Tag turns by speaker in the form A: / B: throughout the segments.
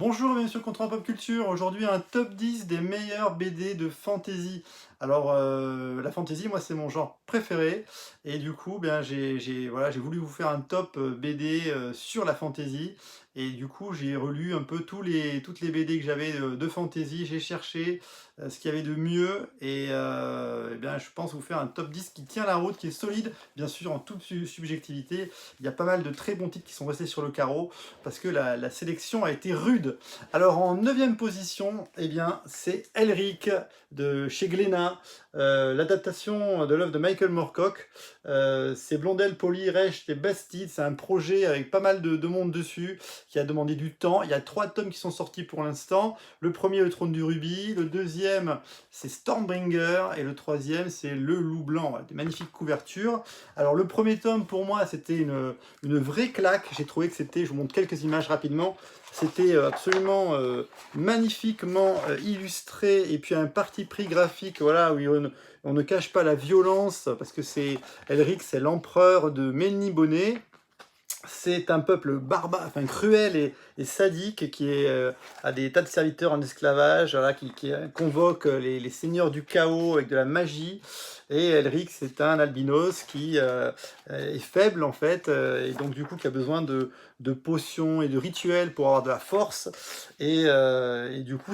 A: Bonjour, bienvenue sur Contre Pop Culture. Aujourd'hui, un top 10 des meilleurs BD de fantasy. Alors, la fantasy, moi, c'est mon genre préféré. Et du coup, bien, voilà, j'ai voulu vous faire un top BD sur la fantasy. Et du coup, j'ai relu un peu toutes les BD que j'avais de fantasy. J'ai cherché ce qu'il y avait de mieux. Et bien, je pense vous faire un top 10 qui tient la route, qui est solide, bien sûr, en toute subjectivité. Il y a pas mal de très bons titres qui sont restés sur le carreau parce que la sélection a été rude. Alors en neuvième position, eh bien, c'est Elric de chez Glénat, l'adaptation de l'œuvre de Michael Moorcock. C'est Blondel, Polly, Recht et Bastide. C'est un projet avec pas mal de monde dessus qui a demandé du temps. Il y a 3 tomes qui sont sortis pour l'instant. Le premier, Le Trône du Rubis. Le deuxième, c'est Stormbringer. Et le troisième, c'est Le Loup Blanc. Voilà, des magnifiques couvertures. Alors le premier tome, pour moi, c'était une vraie claque. J'ai trouvé que c'était, je vous montre quelques images rapidement, c'était absolument magnifiquement illustré, et puis un parti pris graphique, voilà, où on ne cache pas la violence, parce que c'est Elric, c'est l'empereur de Melniboné. C'est un peuple barbare, enfin cruel et sadique, qui a des tas de serviteurs en esclavage, voilà, qui convoque les seigneurs du chaos avec de la magie. Et Elric, c'est un albinos qui est faible en fait, et donc du coup qui a besoin de potions et de rituels pour avoir de la force. Et du coup,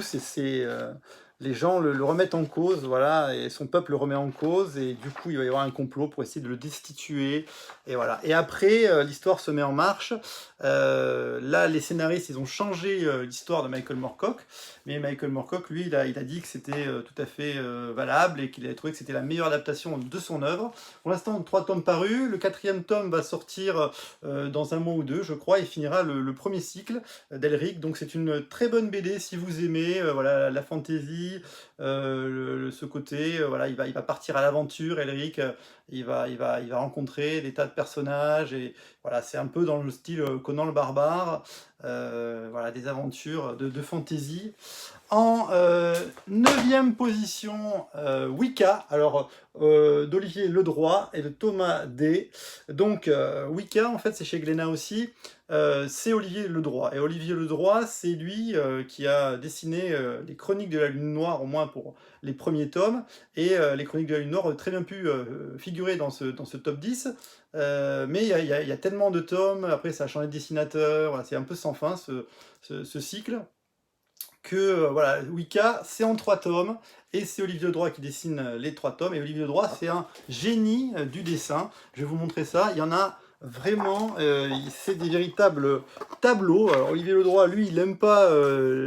A: les gens le remettent en cause, voilà, et son peuple le remet en cause, et du coup, il va y avoir un complot pour essayer de le destituer, et voilà. Et après, l'histoire se met en marche. Là, les scénaristes, ils ont changé l'histoire de Michael Moorcock, mais Michael Moorcock, lui, il a dit que c'était tout à fait valable, et qu'il avait trouvé que c'était la meilleure adaptation de son œuvre. Pour l'instant, 3 tomes parus. Le 4e tome va sortir dans un mois ou deux, je crois, et finira le premier cycle d'Elric. Donc c'est une très bonne BD si vous aimez voilà, la fantasy, ce côté, voilà, il va partir à l'aventure, Elric, il va rencontrer des tas de personnages, et voilà, c'est un peu dans le style Conan le barbare, voilà, des aventures de fantasy. En 9e position, Wicca, alors d'Olivier Ledroit et de Thomas D. Donc Wicca, en fait, c'est chez Glénat aussi. C'est Olivier Ledroit. Et Olivier Ledroit, c'est lui qui a dessiné les Chroniques de la Lune Noire, au moins pour les premiers tomes. Et les Chroniques de la Lune Noire auraient très bien pu figurer dans ce top 10. Mais il y a tellement de tomes, après ça a changé de dessinateur, voilà, c'est un peu sans fin ce cycle, que voilà, Wicca, c'est en 3 tomes, et c'est Olivier Ledroit qui dessine les 3 tomes, et Olivier Ledroit, c'est un génie du dessin. Je vais vous montrer ça, il y en a vraiment, c'est des véritables tableaux. Alors, Olivier Ledroit, lui, il n'aime pas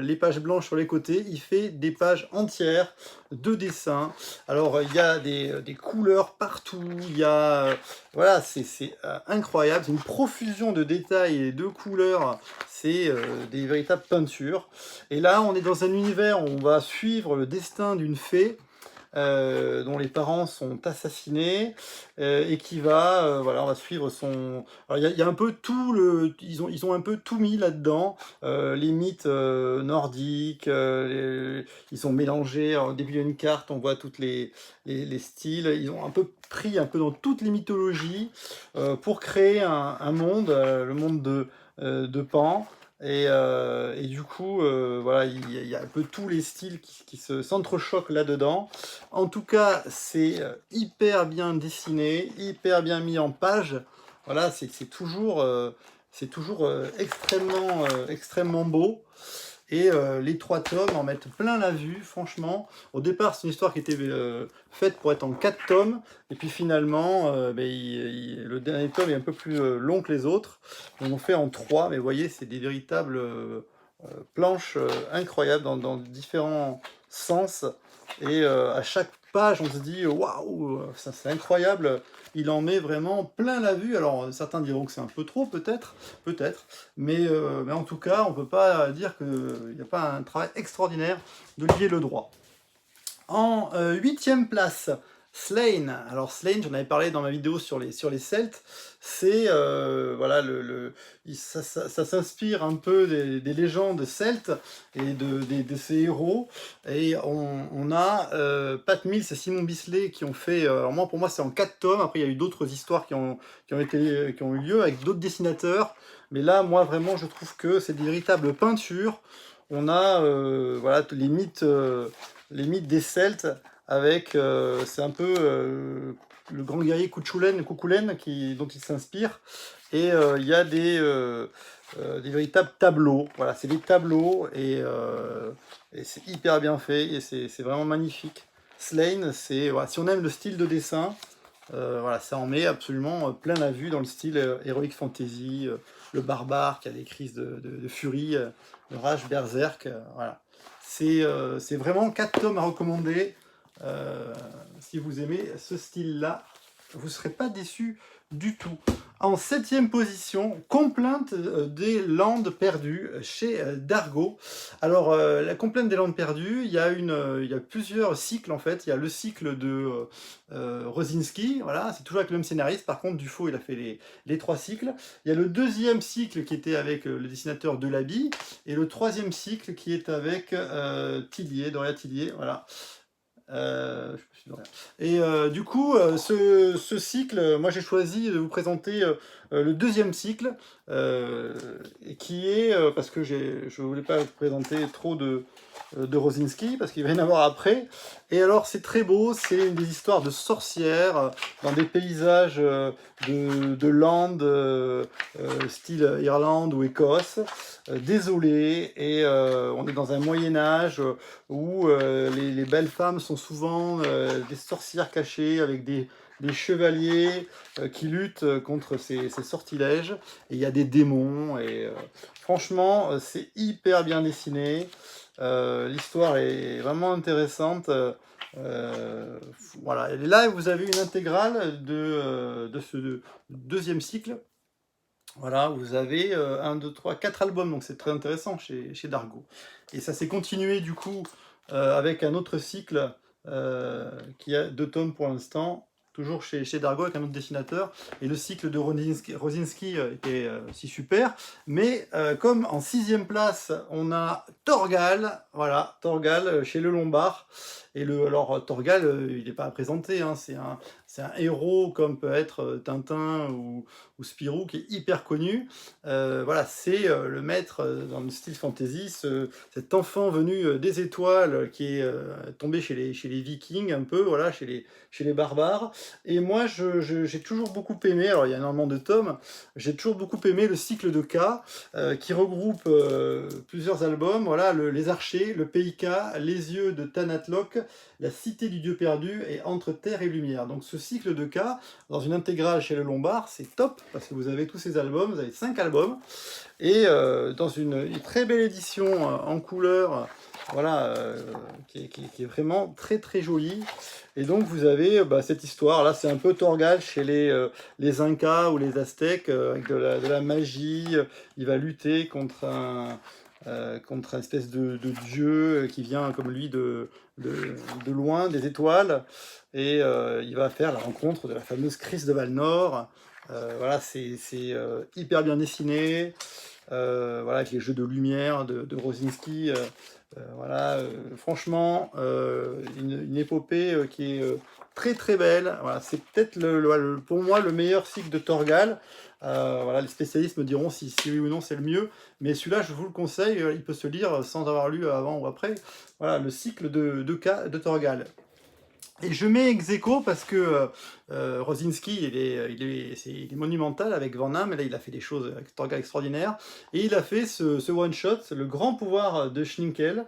A: les pages blanches sur les côtés, il fait des pages entières de dessin. Alors, il y a des couleurs partout, il y a... voilà, c'est incroyable, c'est une profusion de détails et de couleurs, c'est des véritables peintures. Et là, on est dans un univers où on va suivre le destin d'une fée dont les parents sont assassinés, et qui va, voilà, on va suivre son... Alors, il y a un peu tout ils ont un peu tout mis là-dedans, les mythes nordiques, ils ont mélangé, alors, au début il y a une carte, on voit toutes les styles, ils ont un peu pris un peu dans toutes les mythologies pour créer un monde, le monde de Pan. Et du coup, voilà, il y a un peu tous les styles qui s'entrechoquent là-dedans. En tout cas, c'est hyper bien dessiné, hyper bien mis en page. Voilà, c'est toujours extrêmement beau. Et les 3 tomes en mettent plein la vue, franchement. Au départ, c'est une histoire qui était faite pour être en 4 tomes. Et puis finalement, ben, le dernier tome est un peu plus long que les autres. On en fait en 3, mais vous voyez, c'est des véritables planches incroyables dans différents sens. Et à chaque page, on se dit waouh, ça c'est incroyable. Il en met vraiment plein la vue. Alors certains diront que c'est un peu trop, peut-être, mais en tout cas, on peut pas dire qu'il n'y a pas un travail extraordinaire d'Olivier Ledroit. En 8e place, Slain. Alors Slain, j'en avais parlé dans ma vidéo sur les Celtes. C'est voilà, ça s'inspire un peu des légendes celtes et de ces héros. Et on a Pat Mills et Simon Bisley qui ont fait. Alors pour moi, c'est en 4 tomes. Après, il y a eu d'autres histoires qui ont eu lieu avec d'autres dessinateurs. Mais là, moi, vraiment, je trouve que c'est des véritables peintures. on a voilà, les mythes des Celtes avec, c'est un peu le grand guerrier Cuchulainn dont il s'inspire. Et il y a des véritables tableaux. Voilà, c'est des tableaux et c'est hyper bien fait et c'est vraiment magnifique. Slain, voilà, si on aime le style de dessin, voilà, ça en met absolument plein la vue dans le style Heroic Fantasy, le barbare qui a des crises de furie, de rage berserk. Voilà. C'est vraiment 4 tomes à recommander. Si vous aimez ce style-là, vous ne serez pas déçus du tout. En 7e position, Complainte des Landes perdues chez Dargaud. Alors, la Complainte des Landes perdues, il y a plusieurs cycles en fait. Il y a le cycle de Rosinski, voilà, c'est toujours avec le même scénariste. Par contre, Dufaux, il a fait les 3 cycles. Il y a le 2e cycle qui était avec le dessinateur Delaby, et le 3e cycle qui est avec Doria Tillier, voilà. Et du coup, ce cycle, moi j'ai choisi de vous présenter le 2e cycle, qui est, parce que je ne voulais pas vous présenter trop de Rosinski, parce qu'il va y en avoir après. Et alors c'est très beau, c'est des histoires de sorcières dans des paysages de Landes, style Irlande ou Écosse, désolé, et on est dans un Moyen-Âge où les belles femmes sont souvent des sorcières cachées avec des chevaliers qui luttent contre ces sortilèges, et il y a des démons, et franchement, c'est hyper bien dessiné. L'histoire est vraiment intéressante. Voilà, et là vous avez une intégrale de ce 2e cycle. Voilà, vous avez 1, 2, 3, 4 albums, donc c'est très intéressant chez Dargaud. Et ça s'est continué du coup avec un autre cycle qui a 2 tomes pour l'instant, toujours chez Dargaud avec un autre dessinateur. Et le cycle de Rosinski était si super. Mais comme en 6e place, on a Torgal, voilà, Torgal chez Le Lombard. Et alors Torgal, il n'est pas à présenter, hein, c'est un héros comme peut être Tintin ou Spirou, qui est hyper connu. Voilà, c'est le maître dans le style fantasy, cet enfant venu des étoiles qui est tombé chez les Vikings un peu, voilà, chez les barbares. Et moi, j'ai toujours beaucoup aimé, alors il y a énormément de tomes, j'ai toujours beaucoup aimé le cycle de K, qui regroupe plusieurs albums, voilà, les Archers, le Pays K, Les Yeux de Tanatlok, La Cité du Dieu perdu et Entre Terre et Lumière. Donc ce cycle de K, dans une intégrale chez Le Lombard, c'est top, parce que vous avez tous ces albums, vous avez 5 albums, et dans une très belle édition en couleur, voilà, qui est vraiment très très jolie. Et donc vous avez cette histoire, là c'est un peu Torgal chez les Incas ou les Aztèques, avec de la magie. Il va lutter contre une espèce de dieu qui vient comme lui de loin, des étoiles, et il va faire la rencontre de la fameuse Cris de Valnor. Voilà, c'est hyper bien dessiné, voilà, avec les jeux de lumière de Rosinski. Voilà, franchement, une épopée qui est très très belle. Voilà, c'est peut-être pour moi le meilleur cycle de Torgal. Voilà, les spécialistes me diront si oui ou non c'est le mieux, mais celui-là je vous le conseille, il peut se lire sans avoir lu avant ou après. Voilà, le cycle de Torgal. Et je mets ex aequo parce que Rosinski, il est monumental avec Van Damme, et là il a fait des choses avec Torgal extraordinaires, et il a fait ce one-shot, le grand pouvoir de Schinkel,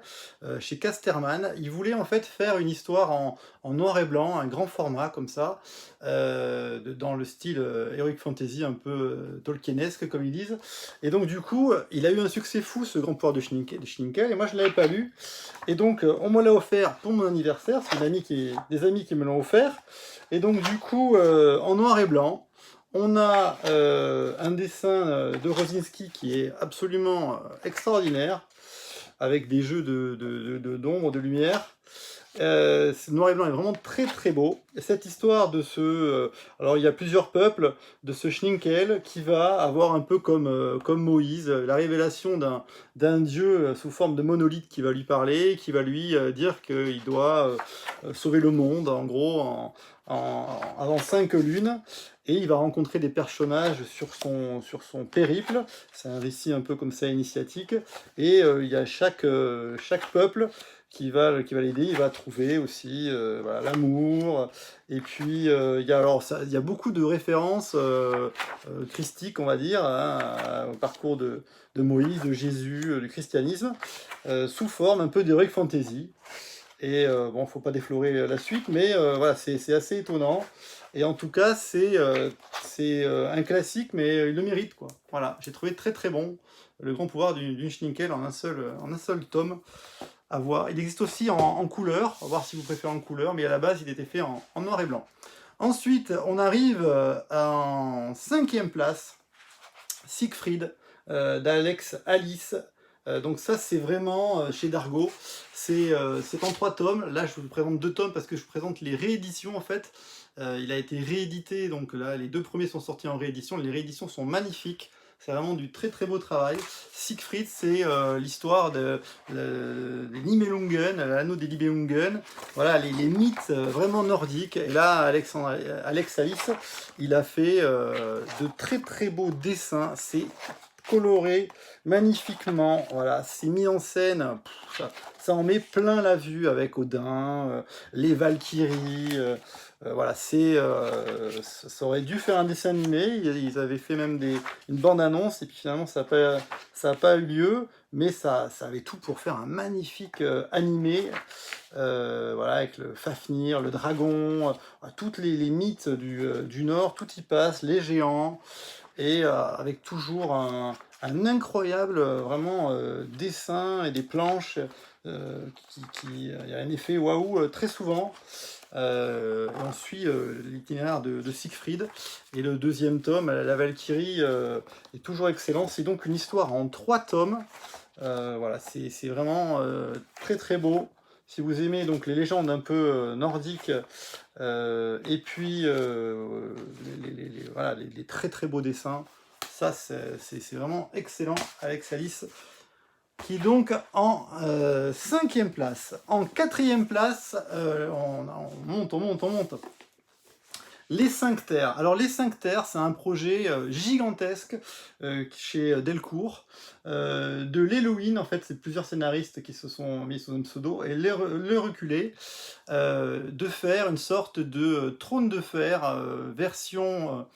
A: chez Casterman. Il voulait en fait faire une histoire en noir et blanc, un grand format comme ça, dans le style Heroic Fantasy, un peu Tolkienesque comme ils disent. Et donc du coup, il a eu un succès fou, ce grand pouvoir de Schinkel, et moi je ne l'avais pas lu. Et donc, on me l'a offert pour mon anniversaire, c'est des amis qui me l'ont offert. Et donc, du coup, en noir et blanc, on a un dessin de Rosinski qui est absolument extraordinaire, avec des jeux d'ombre, de lumière. Ce noir et blanc est vraiment très très beau. Et cette histoire de alors il y a plusieurs peuples, de ce Schninkel qui va avoir un peu comme Moïse, la révélation d'un dieu sous forme de monolithe qui va lui parler, qui va lui dire qu'il doit sauver le monde, en gros, avant 5 lunes. Et il va rencontrer des personnages sur son périple. C'est un récit un peu comme ça initiatique. Et il y a chaque peuple qui va l'aider. Il va trouver aussi voilà, l'amour. Et puis, il y a beaucoup de références christiques, on va dire, hein, au parcours de Moïse, de Jésus, du christianisme, sous forme un peu d'heroic fantasy. Et bon, faut pas déflorer la suite, mais voilà, c'est assez étonnant. Et en tout cas, c'est un classique, mais il le mérite, quoi. Voilà, j'ai trouvé très très bon le grand pouvoir d'une Schninkel en un seul tome à voir. Il existe aussi en couleur, à voir si vous préférez en couleur, mais à la base, il était fait en noir et blanc. Ensuite, on arrive en 5e place, Siegfried, d'Alex Alice. Donc ça, c'est vraiment chez Dargaud. C'est en 3 tomes. Là, je vous présente 2 tomes parce que je vous présente les rééditions, en fait. Il a été réédité, donc là, les 2 premiers sont sortis en réédition. Les rééditions sont magnifiques. C'est vraiment du très très beau travail. Siegfried, c'est l'histoire des Nibelungen, l'anneau des Nibelungen. Voilà, les mythes vraiment nordiques. Et là, Alex Alice, il a fait de très très beaux dessins. C'est coloré magnifiquement. Voilà, c'est mis en scène. Ça en met plein la vue avec Odin, les Valkyries. Voilà, ça aurait dû faire un dessin animé. Ils avaient fait même une bande-annonce et puis finalement ça n'a pas eu lieu. Mais ça avait tout pour faire un magnifique animé. Voilà, avec le Fafnir, le dragon, toutes les mythes du Nord, tout y passe, les géants. Et avec toujours un incroyable vraiment dessin et des planches il y a un effet waouh très souvent. Et on suit l'itinéraire de Siegfried. Et le 2e tome, la Valkyrie, est toujours excellent. C'est donc une histoire en 3 tomes. Voilà, c'est vraiment très très beau. Si vous aimez donc les légendes un peu nordiques, et puis voilà, les très très beaux dessins, ça c'est vraiment excellent. Alex Alice, qui est donc en 5e place. En 4e place, on monte. Les 5 terres. Alors les 5 terres, c'est un projet gigantesque chez Delcourt, de l'Héloïne, en fait, c'est plusieurs scénaristes qui se sont mis sous un pseudo, et le reculé, de faire une sorte de trône de fer version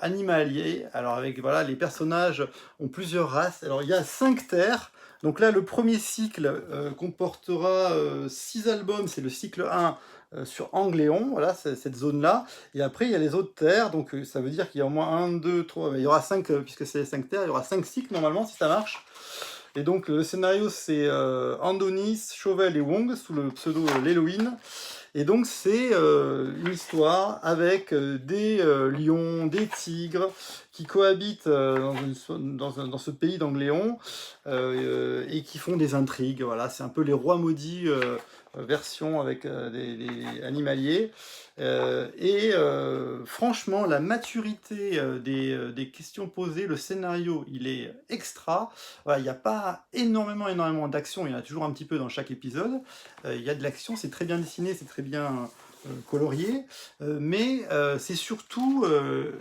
A: animalier. Alors avec, voilà, les personnages ont plusieurs races. Alors il y a 5 terres. Donc là, le premier cycle comportera 6 albums, c'est le cycle 1 sur Angléon, voilà, cette zone-là. Et après, il y a les autres terres, donc ça veut dire qu'il y a au moins 1, 2, 3, il y aura 5, puisque c'est les 5 terres, il y aura 5 cycles normalement, si ça marche. Et donc le scénario, c'est Andonis, Chauvel et Wong, sous le pseudo l'Héloïne. Et donc c'est une histoire avec des lions, des tigres qui cohabitent dans ce pays d'Angléon et qui font des intrigues. Voilà, c'est un peu les rois maudits version avec des animaliers. Franchement, la maturité des questions posées, le scénario, il est extra. Voilà, il n'y a pas énormément d'action, il y en a toujours un petit peu dans chaque épisode. Il y a de l'action, c'est très bien dessiné, c'est très bien colorié, mais c'est surtout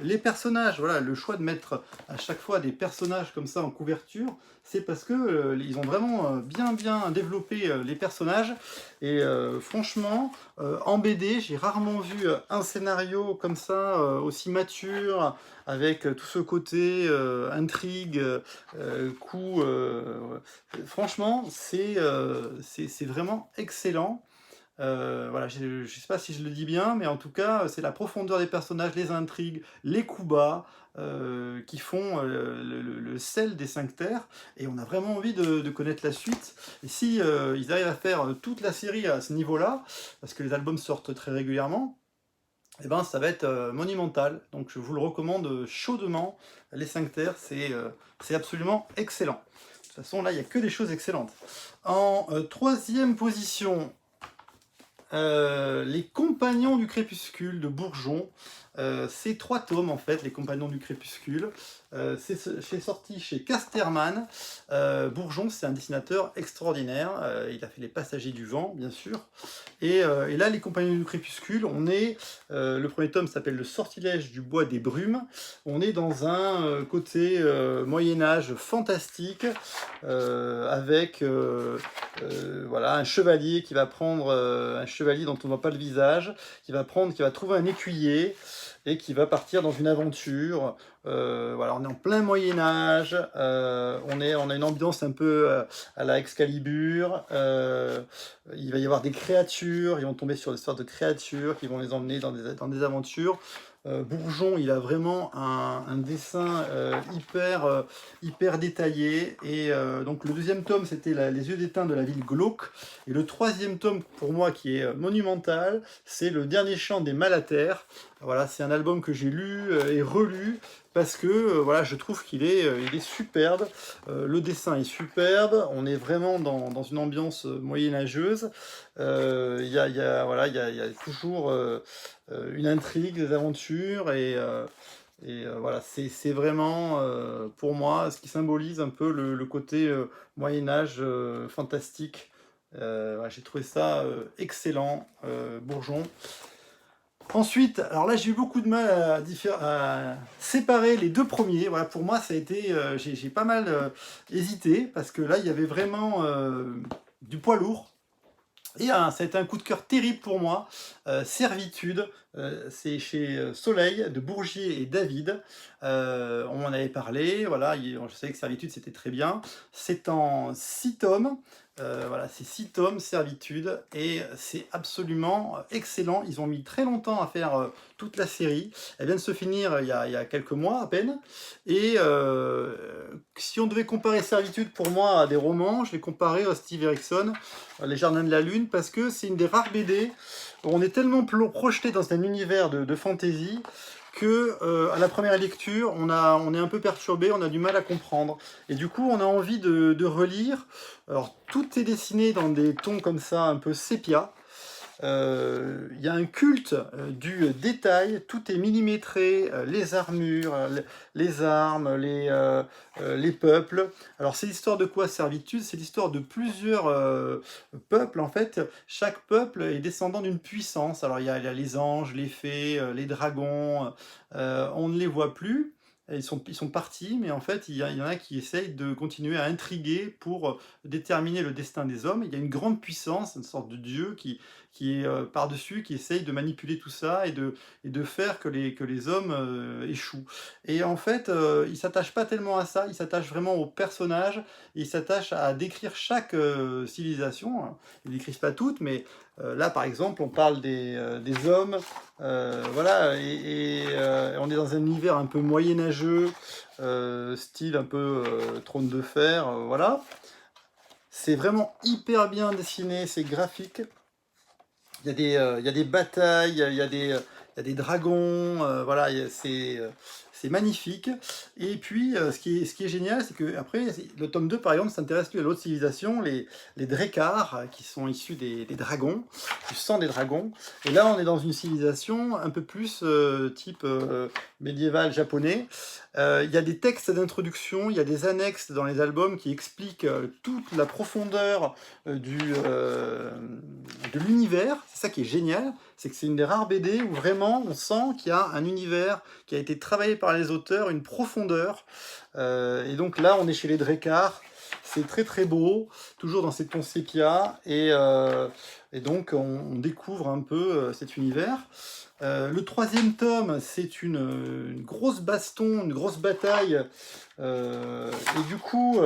A: les personnages. Voilà, le choix de mettre à chaque fois des personnages comme ça en couverture, c'est parce que ils ont vraiment bien développé les personnages. Et franchement, en BD, j'ai rarement vu un scénario comme ça aussi mature, avec tout ce côté intrigue, coup. Franchement, c'est vraiment excellent. Voilà, je ne sais pas si je le dis bien, mais en tout cas, c'est la profondeur des personnages, les intrigues, les coups bas, qui font le sel des 5 terres, et on a vraiment envie de connaître la suite. Et si ils arrivent à faire toute la série à ce niveau-là, parce que les albums sortent très régulièrement, eh ben, ça va être monumental. Donc je vous le recommande chaudement. Les 5 terres, c'est absolument excellent. De toute façon, là, il n'y a que des choses excellentes. En 3e position, Les Compagnons du Crépuscule de Bourgeon. C'est 3 tomes en fait, Les Compagnons du Crépuscule. C'est sorti chez Casterman. Bourgeon, c'est un dessinateur extraordinaire. Il a fait Les Passagers du Vent, bien sûr. Et là, Les Compagnons du Crépuscule, le premier tome s'appelle Le Sortilège du Bois des Brumes. On est dans un côté Moyen-Âge fantastique, avec voilà, un chevalier qui va prendre, un chevalier dont on ne voit pas le visage, qui va trouver un écuyer, et qui va partir dans une aventure. Voilà, on est en plein Moyen-Âge, on a une ambiance un peu à la Excalibur, il va y avoir des créatures, ils vont tomber sur des sortes de créatures qui vont les emmener dans des aventures. Bourgeon, il a vraiment un dessin hyper détaillé, et donc le deuxième tome c'était Les yeux d'étain de la ville glauque, et le troisième tome pour moi qui est monumental, c'est Le dernier chant des Malater. Voilà, c'est un album que j'ai lu et relu, parce que voilà, je trouve qu'il est, il est superbe, le dessin est superbe, on est vraiment dans une ambiance moyenâgeuse, voilà, il y a toujours une intrigue, des aventures, et voilà, c'est vraiment pour moi ce qui symbolise un peu le côté Moyen-Âge fantastique. Voilà, j'ai trouvé ça excellent, Bourgeon. Ensuite, alors là j'ai eu beaucoup de mal à séparer les deux premiers. Voilà, pour moi ça a été, j'ai pas mal hésité, parce que là il y avait vraiment du poids lourd. Et ça a été un coup de cœur terrible pour moi. Servitude, c'est chez Soleil, de Bourgier et David. On m'en avait parlé, voilà, je savais que Servitude c'était très bien. C'est en 6 tomes. Voilà, c'est 6 tomes, Servitude, et c'est absolument excellent. Ils ont mis très longtemps à faire toute la série. Elle vient de se finir il y a quelques mois à peine. Et si on devait comparer Servitude pour moi à des romans, je vais comparer à Steve Erickson, Les Jardins de la Lune, parce que c'est une des rares BD où on est tellement projeté dans un univers de fantasy que à la première lecture, on est un peu perturbé, on a du mal à comprendre. Et du coup, on a envie de relire. Alors, tout est dessiné dans des tons comme ça, un peu sépia. Il y a un culte du détail, tout est millimétré, les armures, les armes, les peuples. Alors c'est l'histoire de quoi, Servitude? C'est l'histoire de plusieurs peuples en fait. Chaque peuple est descendant d'une puissance. Alors il y a les anges, les fées, les dragons, on ne les voit plus. Ils sont partis, mais en fait, il y en a qui essayent de continuer à intriguer pour déterminer le destin des hommes. Il y a une grande puissance, une sorte de dieu qui est par-dessus, qui essaye de manipuler tout ça et de faire que les hommes échouent. Et en fait, il ne s'attache pas tellement à ça, il s'attache vraiment aux personnages, et il s'attache à décrire chaque civilisation. Ils ne décrivent pas toutes, mais là, par exemple, on parle des hommes, voilà, et on est dans un univers un peu moyenâgeux, style un peu trône de fer, voilà. C'est vraiment hyper bien dessiné, c'est graphique. Il y a des batailles, il y a des dragons, voilà, c'est magnifique. Et puis, ce qui est génial, c'est que après, le tome 2, par exemple, s'intéresse lui à l'autre civilisation, les Drekar, qui sont issus des dragons, du sang des dragons. Et là, on est dans une civilisation un peu plus type médiéval japonais. Il y a des textes d'introduction, il y a des annexes dans les albums qui expliquent toute la profondeur de l'univers. C'est ça qui est génial, c'est que c'est une des rares BD où vraiment on sent qu'il y a un univers qui a été travaillé par les auteurs, une profondeur. Et donc là, on est chez les Drekar. C'est très très beau, toujours dans ces tons sépia, et donc on découvre un peu cet univers. Le troisième tome, c'est une grosse baston, une grosse bataille, et du coup,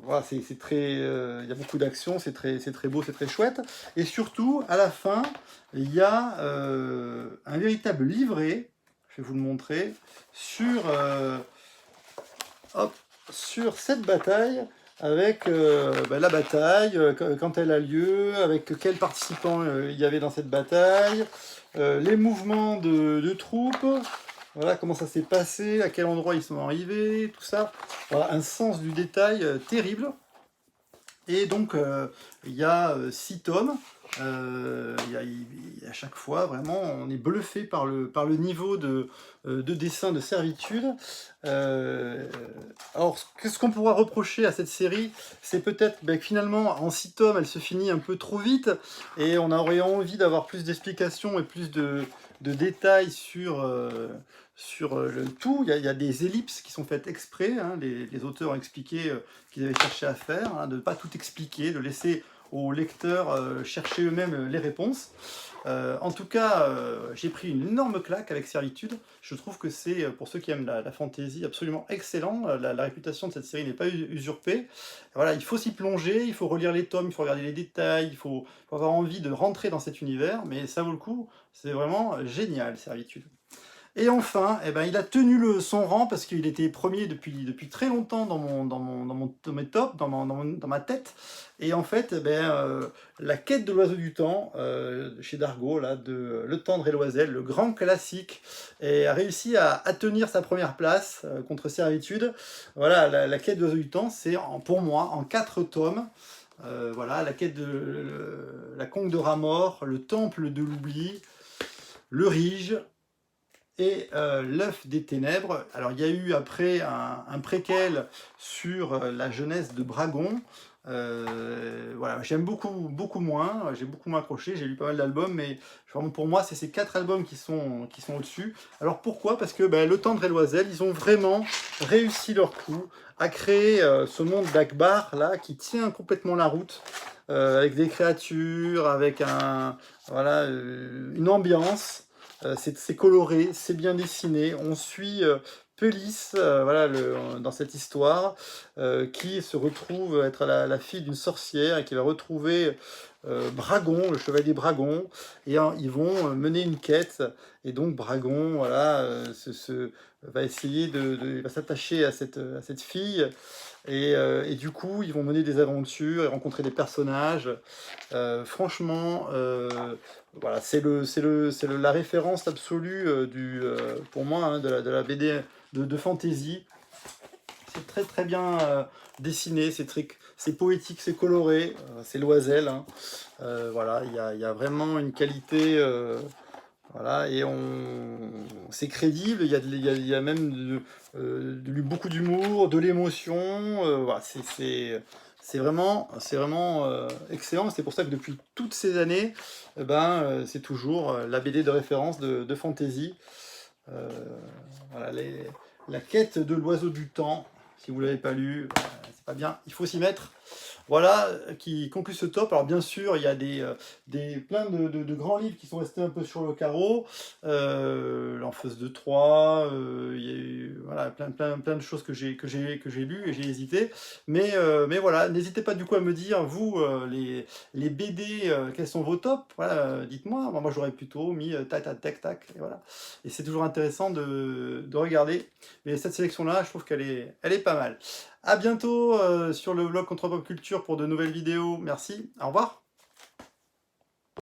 A: voilà, c'est très, il y a beaucoup d'action, c'est très beau, c'est très chouette. Et surtout, à la fin, il y a un véritable livret, je vais vous le montrer, hop, sur cette bataille, avec la bataille, quand elle a lieu, avec quels participants il y avait dans cette bataille, les mouvements de troupes, voilà comment ça s'est passé, à quel endroit ils sont arrivés, tout ça. Voilà, un sens du détail terrible. Et donc, il y a 6 tomes. À chaque fois, vraiment, on est bluffé par le niveau de dessin de Servitude. Alors, qu'est-ce qu'on pourra reprocher à cette série? C'est peut-être que finalement, en 6 tomes, elle se finit un peu trop vite, et on aurait envie d'avoir plus d'explications et plus de détails sur le tout. Il y a des ellipses qui sont faites exprès, hein, les auteurs ont expliqué qu'ils avaient cherché à faire, hein, de ne pas tout expliquer, de laisser aux lecteurs chercher eux-mêmes les réponses. En tout cas, j'ai pris une énorme claque avec Servitude. Je trouve que c'est, pour ceux qui aiment la fantasy, absolument excellent. La réputation de cette série n'est pas usurpée. Voilà, il faut s'y plonger, il faut relire les tomes, il faut regarder les détails, il faut avoir envie de rentrer dans cet univers, mais ça vaut le coup, c'est vraiment génial, Servitude. Et enfin, eh ben, il a tenu son rang parce qu'il était premier depuis très longtemps dans mes tops, dans ma tête. Et en fait, eh ben, la quête de l'oiseau du temps, chez Dargaud, là, de Le Tendre et l'Oiselle, le grand classique, et a réussi à tenir sa première place contre Servitude. Voilà, la quête de l'oiseau du temps, c'est pour moi en 4 tomes. Voilà, la quête la conque de Ramor, le temple de l'oubli, le Rige, et l'œuf des ténèbres. Alors il y a eu après un préquel sur la jeunesse de Bragon. Voilà, j'aime beaucoup moins, j'ai beaucoup moins accroché, j'ai lu pas mal d'albums, mais vraiment pour moi c'est ces 4 albums qui sont au-dessus. Alors pourquoi? Parce que Le Tendre et l'Oiselle, ils ont vraiment réussi leur coup à créer ce monde d'Akbar là qui tient complètement la route. Avec des créatures, avec voilà, une ambiance. C'est coloré, c'est bien dessiné. On suit Pélis, voilà, dans cette histoire, qui se retrouve être la fille d'une sorcière et qui va retrouver Bragon, le chevalier Bragon, et ils vont mener une quête. Et donc Bragon, voilà, va essayer il va s'attacher à cette fille. Et du coup, ils vont mener des aventures et rencontrer des personnages. Franchement, voilà, c'est la référence absolue pour moi, hein, de la BD de fantasy. C'est très très bien dessiné, c'est poétique, c'est coloré, c'est Loisel, hein. Voilà, il y a vraiment une qualité. Voilà, et c'est crédible, il y a même beaucoup d'humour, de l'émotion. Voilà, c'est vraiment excellent. C'est pour ça que depuis toutes ces années, c'est toujours la BD de référence de fantasy. Euh, voilà, la quête de l'oiseau du temps, si vous ne l'avez pas lu, c'est pas bien, il faut s'y mettre. Voilà, qui conclut ce top. Alors bien sûr, il y a plein de grands livres qui sont restés un peu sur le carreau. L'Enfeuse de Troie, il y a eu voilà, plein de choses que j'ai lues et j'ai hésité. Mais voilà, n'hésitez pas du coup à me dire, vous, les BD, quels sont vos tops? Voilà, dites-moi. Moi j'aurais plutôt mis tac, tac, tac, tac. Et voilà. Et c'est toujours intéressant de regarder. Mais cette sélection-là, je trouve elle est pas mal. À bientôt sur le blog Contre Pop Culture pour de nouvelles vidéos. Merci, au revoir.